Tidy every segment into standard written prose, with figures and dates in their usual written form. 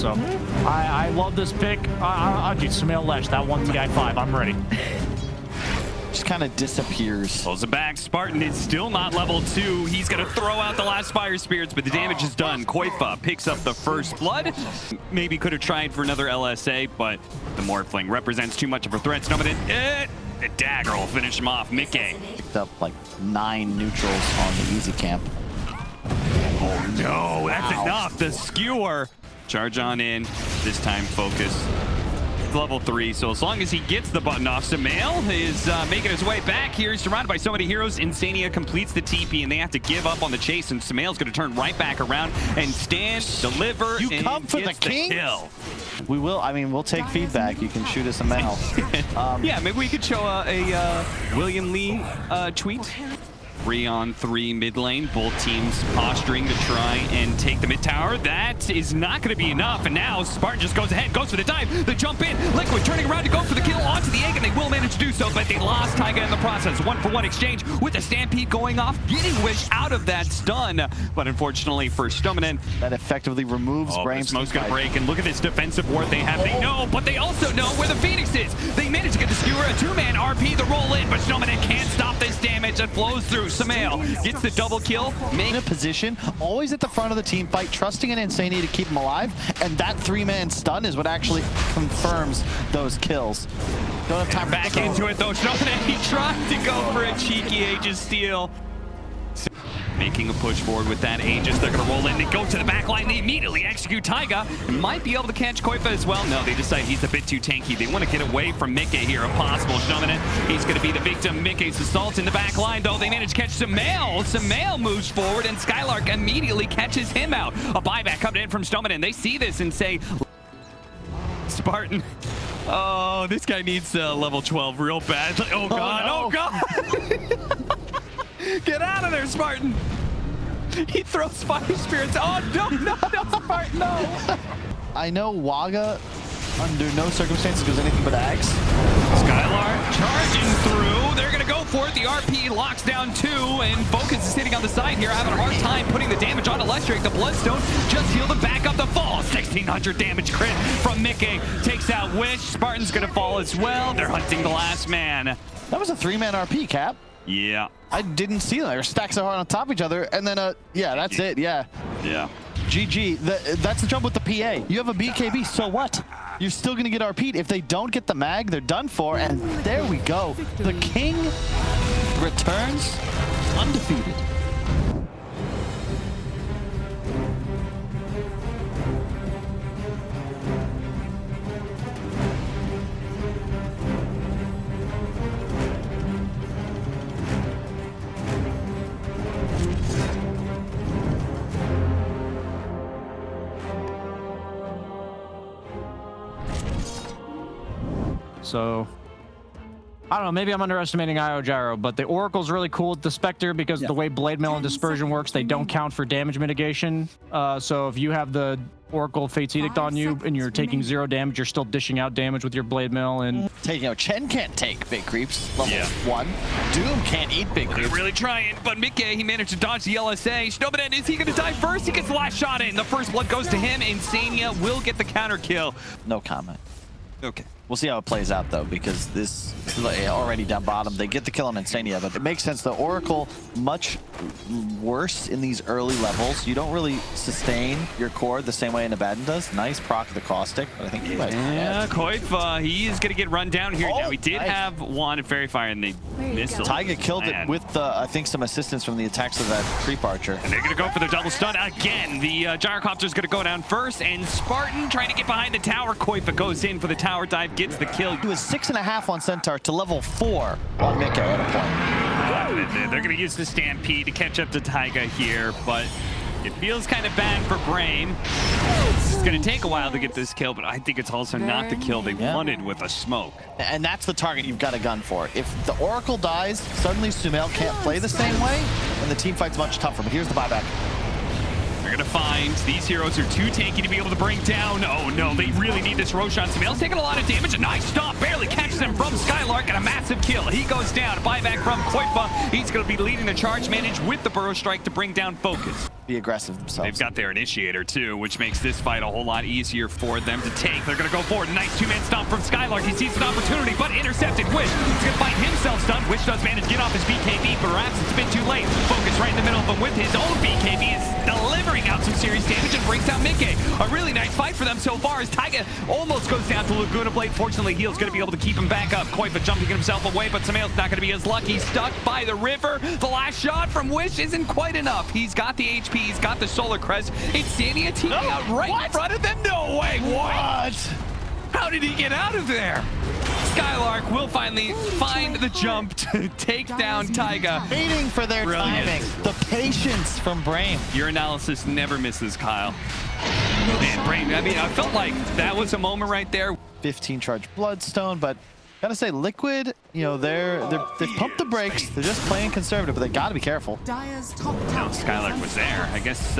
So I love this pick. Dude, Sumail Lesh, that 1 TI5, I'm ready. Just kind of disappears. Pulls it back. Spartan is still not level 2. He's going to throw out the last fire spirits, but the damage is done. Koifa picks up the first blood. Maybe could have tried for another LSA, but the Morphling represents too much of a threat. The dagger will finish him off. Mickey Picked up like 9 neutrals on the easy camp. Oh no, that's enough. The skewer. Charge on in. This time focus. Level 3, so as long as he gets the button off, Sumail is making his way back here. He's surrounded by so many heroes. Insania completes the TP, and they have to give up on the chase, and Sumail's going to turn right back around and stand, deliver, you and come for the king? Kill. We will, I mean, we'll take feedback. You can shoot us a mail. Yeah, maybe we could show a William Lee tweet. 3-on-3 mid lane, both teams posturing to try and take the mid tower. That is not going to be enough, and now Spartan just goes ahead, goes for the dive, the jump in, Liquid turning around to go for the kill onto the egg, and they will manage to do so, but they lost Taiga in the process. 1-for-1 exchange with the Stampede going off, getting Wish out of that stun, but unfortunately for Stomanen, that effectively removes Brame's smoke's going to break, and look at this defensive ward they have. They know, but they also know where the Phoenix is. They managed to get the skewer, a 2-man RP, the roll in, but Stomanen can't stop this damage that flows through. Sumail gets the double kill. In a position, always at the front of the team fight, trusting in Insania to keep him alive, and that 3-man stun is what actually confirms those kills. Don't have time back into it though. Stomanen, he tried to go for a cheeky Aegis steal. Making a push forward with that Aegis. They're going to roll in. They go to the back line. They immediately execute Taiga. Might be able to catch Koifa as well. No, they decide he's a bit too tanky. They want to get away from Mickey here if possible. Stomanen, he's going to be the victim. Mickey's assault in the back line, though. They manage to catch Sumail. Sumail moves forward, and Skylark immediately catches him out. A buyback coming in from Stomanen. They see this and say, Spartan, oh, this guy needs level 12 real bad. Oh, God. Oh, God. Get out of there, Spartan! He throws fire spirits. Oh, no, Spartan, no! I know Waga, under no circumstances, goes anything but Ags. Skylark charging through. They're going to go for it. The RP locks down 2, and Focus is sitting on the side here, having a hard time putting the damage on Electric. The Bloodstone just healed him back up the fall. 1,600 damage crit from Mickey. Takes out Wish. Spartan's going to fall as well. They're hunting the last man. That was a 3-man RP, Cap. Yeah. I didn't see them. They were stacked so hard on top of each other, and then, yeah, that's it, yeah. Yeah. GG. That's the trouble with the PA. You have a BKB, so what? You're still going to get RP'd. If they don't get the mag, they're done for, and there we go. The king returns undefeated. So, I don't know, maybe I'm underestimating IO Gyro, but the Oracle's really cool with the Spectre because the way Blade Mail and Dispersion works, they don't count for damage mitigation. So if you have the Oracle Fate's Edict on you and you're taking 0 damage, you're still dishing out damage with your Blade Mail. And taking out Chen can't take big creeps. Level 1. Doom can't eat big creeps. They're really trying, but Mickey, he managed to dodge the LSA. Stomanen, is he going to die first? He gets the last shot in. The first blood goes to him. Insania will get the counter kill. No comment. Okay. We'll see how it plays out, though, because this is already down bottom. They get the kill on Insania, but it makes sense. The Oracle, much worse in these early levels. You don't really sustain your core the same way an Abaddon does. Nice proc of the Caustic, but I think he might... Yeah, Koifa, he is going to get run down here. Now, he did have one Fairy Fire, and they missed it. Taiga killed it with, I think, some assistance from the attacks of that Creep Archer. And they're going to go for the double stun again. The Gyrocopter is going to go down first, and Spartan trying to get behind the tower. Koifa goes in for the tower dive, gets the kill. He was 6.5 on Centaur to level 4 on Mickey at a point. They're going to use the Stampede to catch up to Taiga here, but it feels kind of bad for Brame. It's going to take a while to get this kill, but I think it's also not the kill they wanted with a smoke. And that's the target you've got a gun for. If the Oracle dies, suddenly Sumail can't play the same way, and the team fight's much tougher. But here's the buyback. They're going to find these heroes are too tanky to be able to bring down. Oh no, They really need this Roshan. Sumail's taking a lot of damage. A nice stop. Barely catches him from Skylark and a massive kill. He goes down. Buyback from Koifa. He's going to be leading the charge manage with the Burrow Strike to bring down Focus. Be aggressive themselves. They've got their initiator too, which makes this fight a whole lot easier for them to take. They're going to go forward. Nice two-man stomp from Skylark. He sees an opportunity, but intercepted. Wish. He's going to find himself stunned. Wish does manage to get off his BKB, but perhaps it's been too late. Focus right in the middle of him with his own BKB is delivering out some serious damage and brings down Mickey. A really nice fight for them so far as Taiga almost goes down to Laguna Blade. Fortunately, Heal's going to be able to keep him back up. Koifa jumping himself away, but Sumail's not going to be as lucky. Stuck by the river. The last shot from Wish isn't quite enough. He's got the HP. He's got the Solar Crest. Insania taking out right in front of them. No way. What? How did he get out of there? Skylark will finally find the jump to take down Taiga. Waiting for their timing. The patience from Brame. Your analysis never misses, Kyle. Man, Brame, I mean, I felt like that was a moment right there. 15 charge Bloodstone, but gotta say, Liquid, you know, they've pumped the brakes. They're just playing conservative, but they gotta be careful. Skylark was there. I guess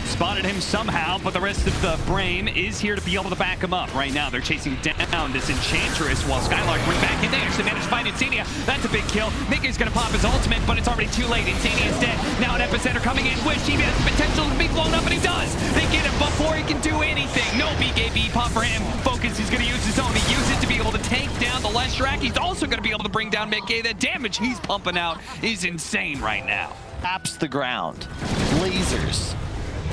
spotted him somehow, but the rest of the Brame is here to be able to back him up. Right now, they're chasing down this Enchantress while Skylark went back in. They actually managed to find Insania. That's a big kill. Mickey's gonna pop his ultimate, but it's already too late. Insania is dead. Now an Epicenter coming in. Wish he has the potential to be blown up, and he does. They get him before he can do anything. No BKB pop for him. Focus, he's gonna use his own. He uses it to be able to take down the Leshrac. He's also gonna be able to bring down Mickey. The damage he's pumping out is insane right now. Taps the ground. Lasers.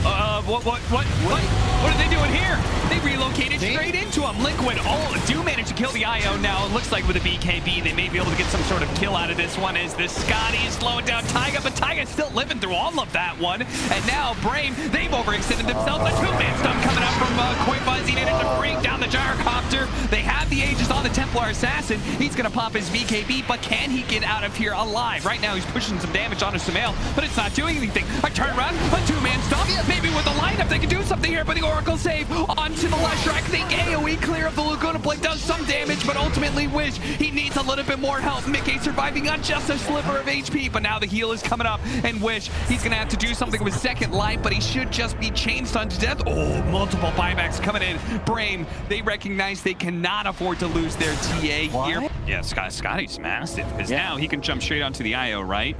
What are they doing here? They relocated straight into him. Liquid do manage to kill the IO now. It looks like with a BKB, they may be able to get some sort of kill out of this one as the Scotty is slowing down Taiga, but Taiga's still living through all of that one. And now Brame, they've overextended themselves. A two-man stun coming out from Koifa. He managed to bring down the Gyrocopter. They have the Aegis on the Templar Assassin. He's going to pop his BKB, but can he get out of here alive? Right now, he's pushing some damage onto Sumail, but it's not doing anything. A turnaround, a two-man stop. Maybe with the lineup, they can do something here, but the Oracle save onto the Leshrac. The AoE clear of the Laguna Blade does some damage, but ultimately Wish, he needs a little bit more help. Mickey surviving on just a sliver of HP, but now the heal is coming up, and Wish, he's going to have to do something with second life, but he should just be chain stunned to death. Oh, multiple buybacks coming in. Brame, they recognize they cannot afford to lose their TA here. Yeah, Scotty's massive, because now he can jump straight onto the IO, right?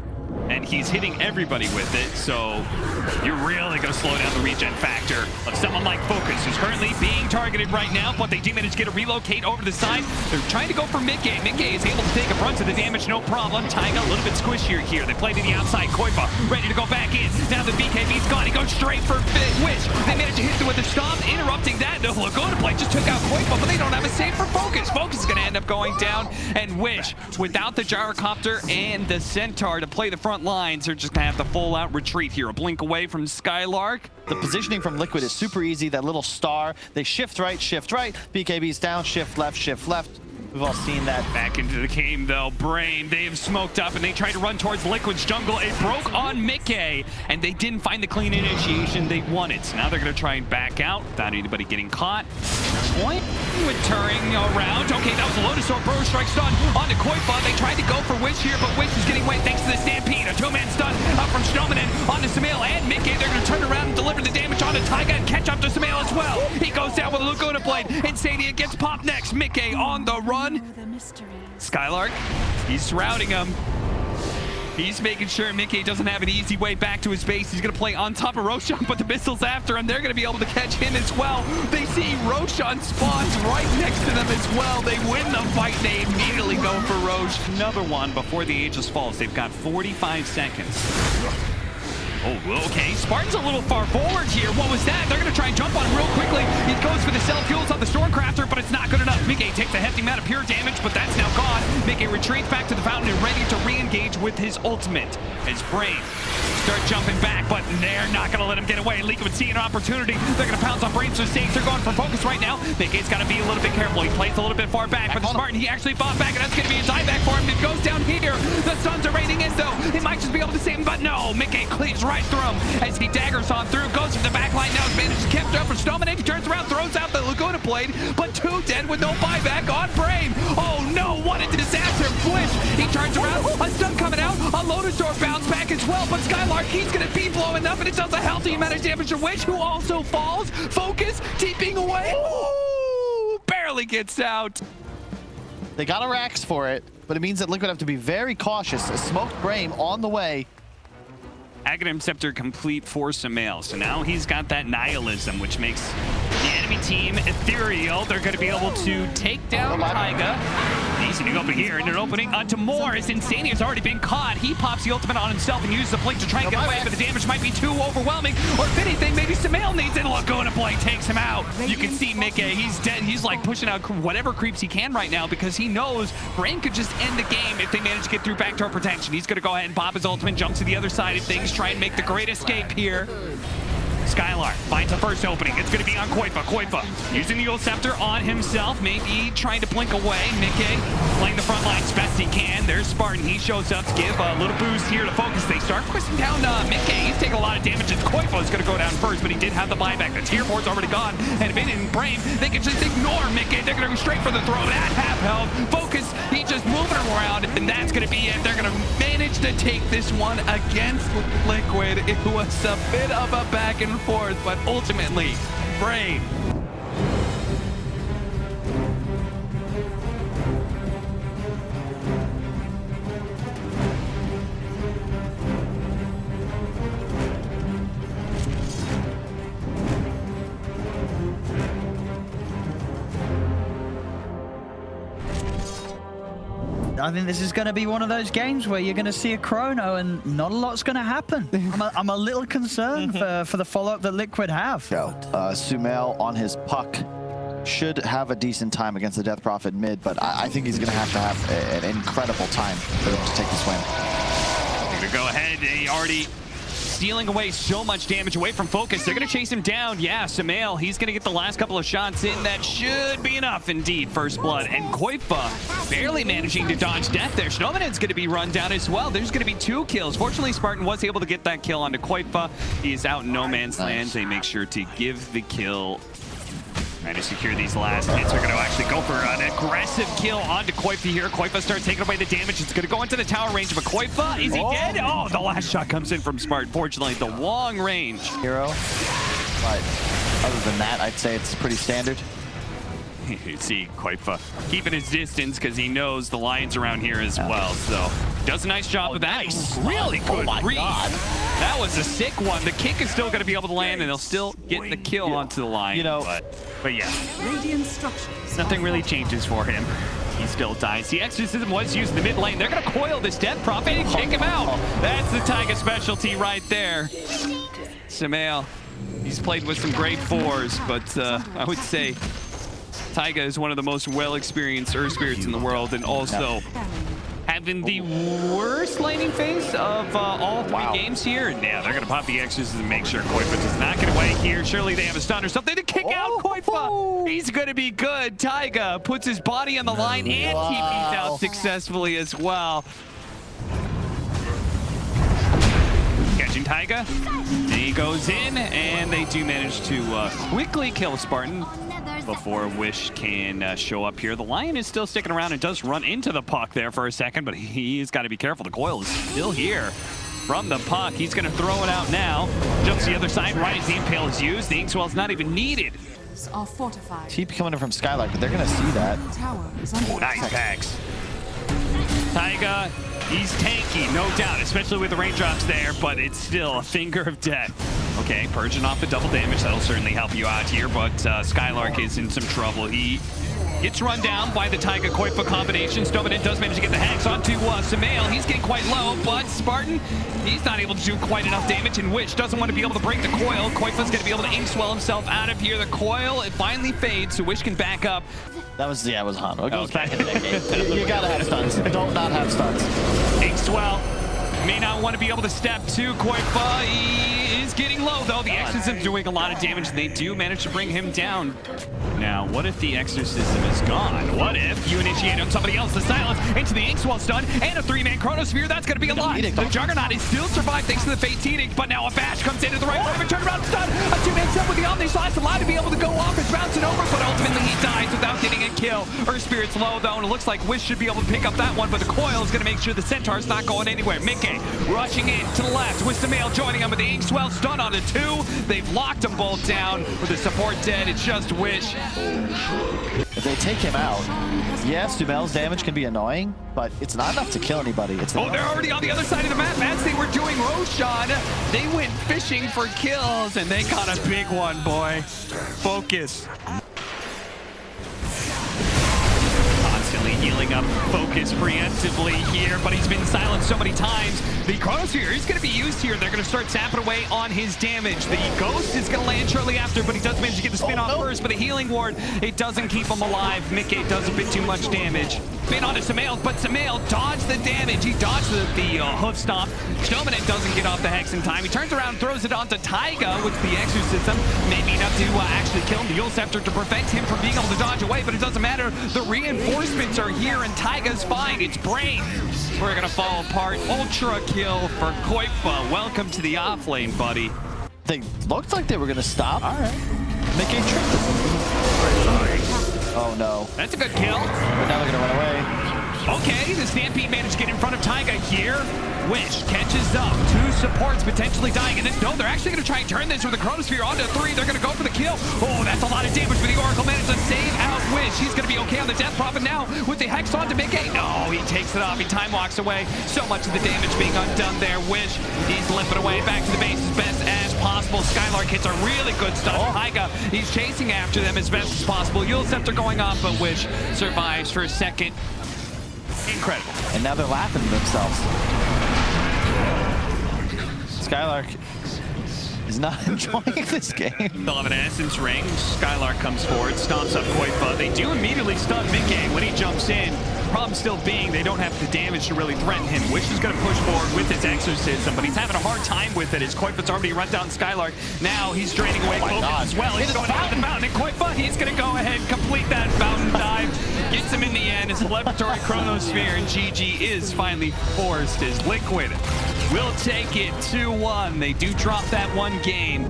And he's hitting everybody with it, so you're really going to slow down the regen factor of someone like Focus, who's currently being targeted right now, but they do manage to get a relocate over to the side. They're trying to go for Mickey. Mickey is able to take a brunt of the damage, no problem. Taiga a little bit squishier here. They play to the outside. Koifa ready to go back in. Now the BKB's gone. He goes straight for Wish. They manage to hit through with the stomp, interrupting that. The Laguna Blade just took out Koifa, but they don't have a save for Focus. Focus is going to end up going down, and Wish, without the Gyrocopter and the Centaur to play the front lines, are just gonna have the full out retreat here. A blink away from Skylark. The positioning from Liquid is super easy. That little star, they shift right, BKB's down, shift left. We've all seen that. Back into the game though. Brame, they have smoked up and they tried to run towards Liquid's jungle. It broke on Mickey, and they didn't find the clean initiation they wanted. So now they're gonna try and back out without anybody getting caught. Point with turning around. Okay, that was a Lotus Orb. Burrow Strike stun onto Koifa. They tried to go for Wish here, but Wish is getting wet thanks to the Stampede. A two-man stun up from Snowman and onto Sumail and Mickey. They're gonna turn around and deliver the damage onto Taiga and catch up to Sumail as well. He goes down with a Laguna Blade. Insania gets popped next. Mickey on the run. Skylark, he's surrounding him. He's making sure Mickey doesn't have an easy way back to his base. He's going to play on top of Roshan, but the missiles after him, they're going to be able to catch him as well. They see Roshan spawns right next to them as well. They win the fight. They immediately go for Rosh. Another one before the Aegis falls. They've got 45 seconds. Oh, okay. Spartan's a little far forward here. What was that? They're going to try and jump on him real quickly. He goes for the cell fuels on the Stormcrafter, but it's not good enough. Mickey takes a hefty amount of pure damage, but that's now gone. Mickey retreats back to the fountain and ready to re-engage with his ultimate. As Brame start jumping back, but they're not going to let him get away. Liquid see an opportunity. They're going to pounce on Brame's mistakes. They're going for Focus right now. Mickey's got to be a little bit careful. He plays a little bit far back, but the Spartan, he actually fought back, and that's going to be a dieback for him. It goes down here. The Suns are raining in, though. He might just be able to save him, but no. Mickey cleaves right through him as he daggers on through, goes for the back line. Now his managed to kept up for Snowman. He turns around, throws out the Laguna Blade, but two dead with no buyback on Brame. Oh no, what a disaster. Wish, he turns around, a stun coming out, a Lotus Orb bounce back as well, but Skylark He's gonna be blowing up, and it does a healthy amount of damage to Witch, who also falls. Focus, TPing away. Ooh, barely gets out. They got a Rax for it, but it means that Liquid have to be very cautious. A smoked Brame on the way. Aghanim Scepter complete for Sumail. So now he's got that nihilism, which makes the enemy team ethereal. They're going to be able to take down Taiga. Easy to go over here, and an opening onto more as Insania has already been caught. He pops the ultimate on himself and uses the blink to try and get away, but the damage might be too overwhelming. Or if anything, maybe Sumail needs it. Look, going to blink takes him out. You can see Mickey, he's dead. He's like pushing out whatever creeps he can right now because he knows Brame could just end the game if they manage to get through backdoor protection. He's going to go ahead and pop his ultimate, jump to the other side of things, try and make the great escape here. Skylar finds the first opening. It's going to be on Koifa. Koifa using the old scepter on himself, maybe trying to blink away. Mickey playing the front lines best he can. There's Spartan. He shows up to give a little boost here to focus. They start pushing down Mickey. He's taking a lot of damage. And Koifa is going to go down first, but he did have the buyback. The tier 4's already gone. And if it isn't Brame, they can just ignore Mickey. They're going to go straight for the throat at half health. Focus. He's just moving around, and that's going to be it. They're going to manage to take this one against Liquid. It was a bit of a back and forth, but ultimately, Brame. I think this is going to be one of those games where you're going to see a chrono and not a lot's going to happen. I'm a little concerned for the follow-up that Liquid have. Sumail on his puck should have a decent time against the Death Prophet mid, but I think he's going to have an incredible time for them to take this win. We're going to go ahead. He already stealing away so much damage away from Focus. They're going to chase him down. Yeah, Sumail, he's going to get the last couple of shots in. That should be enough, indeed. First blood. And Koifa barely managing to dodge death there. Snowman's going to be run down as well. There's going to be 2 kills. Fortunately, Spartan was able to get that kill onto Koifa. He is out in no man's land. They make sure to give the kill. Trying to secure these last hits. They're going to actually go for an aggressive kill onto Koifa here. Koifa starts taking away the damage. It's going to go into the tower range, but Koifa, is he dead? Oh, the last shot comes in from Smart. Fortunately, the long range. Hero, but other than that, I'd say it's pretty standard. You see Koifa keeping his distance because he knows the Lions around here as well. So does a nice job of that. Nice. Really good read. God. That was a sick one. The kick is still going to be able to land, and they'll still get the kill onto the line. You know, but yeah, nothing really changes for him. He still dies. The Exorcism was used in the mid lane. They're going to coil this Death Prophet and kick him out. That's the Taiga specialty right there. Sumail, he's played with some great 4s, but I would say Taiga is one of the most well-experienced Earth Spirits in the world, and also having the worst laning phase of all 3 games here. And yeah, they're going to pop the Exorcism and make sure Koifa does not get away here. Surely they have a stun or something to kick out Koifa. He's going to be good. Taiga puts his body on the line and TP's out successfully as well. Catching Taiga. And he goes in, and they do manage to quickly kill Spartan before Wish can show up here. The Lion is still sticking around and does run into the puck there for a second, but he's got to be careful. The coil is still here from the puck. He's going to throw it out now. Jumps to the other side right as the Impale is used. The Inkswell's not even needed. Are fortified. TP coming in from Skylark, but they're going to see that. Tower is under Nice packs. Taiga, he's tanky, no doubt, especially with the raindrops there, but it's still a finger of death. Okay, purging off the double damage, that'll certainly help you out here, but Skylark is in some trouble. He gets run down by the Taiga Koifa combination. Snowman does manage to get the hacks onto Sumail. He's getting quite low, but Spartan, he's not able to do quite enough damage, and Witch doesn't want to be able to break the coil. Koifa's going to be able to Inkswell himself out of here. The coil, it finally fades, so Witch can back up. That was, yeah, it was Hano. It goes Okay. back in the decade. You gotta have stuns. Don't not have stuns. Inkswell may not want to be able to step to Koifa. He is getting low, though. The Exorcism doing a lot of damage, and they do manage to bring him down. Now, what if the Exorcism is gone? What if you initiate on somebody else? The silence into the Inkswell stun and a 3-man Chronosphere. That's going to be a lot. The Juggernaut is still survived thanks to the Fate's Edict, but now a Bash comes into the right point of a turnaround stun. A 2-man step with the Omni Slash allowed to be able to go off. It's bouncing over, but ultimately he dies without getting a kill. kill. Earth Spirit's low though, and it looks like Wish should be able to pick up that one, but the coil is gonna make sure the Centaur's not going anywhere. Mickey rushing in to the left with Sumail joining him with the Inkswell stun onto 2. They've locked them both down with the support dead. It's just Wish. If they take him out, yes, Sumail's damage can be annoying, but it's not enough to kill anybody. It's Oh, they're already on the other side of the map. As they were doing Roshan, they went fishing for kills, and they got a big one, boy. Focus. Constantly healing up Focus preemptively here, but he's been silenced so many times. The Chronosphere is going to be used here. They're going to start sapping away on his damage. The Ghost is going to land shortly after, but he does manage to get the spin off first, but the healing ward, it doesn't keep him alive. Mickey does a bit too much damage. Spin onto Sumail, but Sumail dodged the damage. He dodged the hoof stomp. Showman doesn't get off the Hex in time. He turns around, throws it onto Taiga with the Exorcism. Maybe enough to actually kill him. The Yule Scepter to prevent him from being able to dodge away, but it doesn't matter. The reinforcements are here, and Taiga's fine. It's Brame. We're going to fall apart. Ultra kill for Koifa. Welcome to the off lane, buddy. They looked like they were going to stop. All right. Mickey tricked them. Oh, no. That's a good kill. But now they're going to run away. Okay, the Stampede managed to get in front of Taiga here. Wish catches up. 2 supports potentially dying. And then, no, they're actually going to try and turn this with the Chronosphere onto 3. They're going to go for the kill. Oh, that's a lot of damage, but the Oracle managed to save out Wish. He's going to be okay on the Death Prophet now with the Hex onto Mickey. No, he takes it off. He time walks away. So much of the damage being undone there. Wish, he's limping away back to the base as best as possible. Skylark hits a really good stun. Taiga, he's chasing after them as best as possible. Yule Scepter going off, but Wish survives for a second. Incredible. And now they're laughing to themselves. Skylark is not enjoying this game. They'll have an Essence ring. Skylark comes forward, stomps up Koifa. They do immediately stun Mickey when he jumps in. Problem still being they don't have the damage to really threaten him. Wish is going to push forward with his Exorcism, but he's having a hard time with it as Koifa's already run down Skylark. Now he's draining away Focus as well. He's going down the mountain, and Koifa, he's going to go ahead and complete that fountain dive. Gets him in the end. His celebratory Chronosphere, and GG is finally forced as Liquid will take it 2-1. They do drop that one game.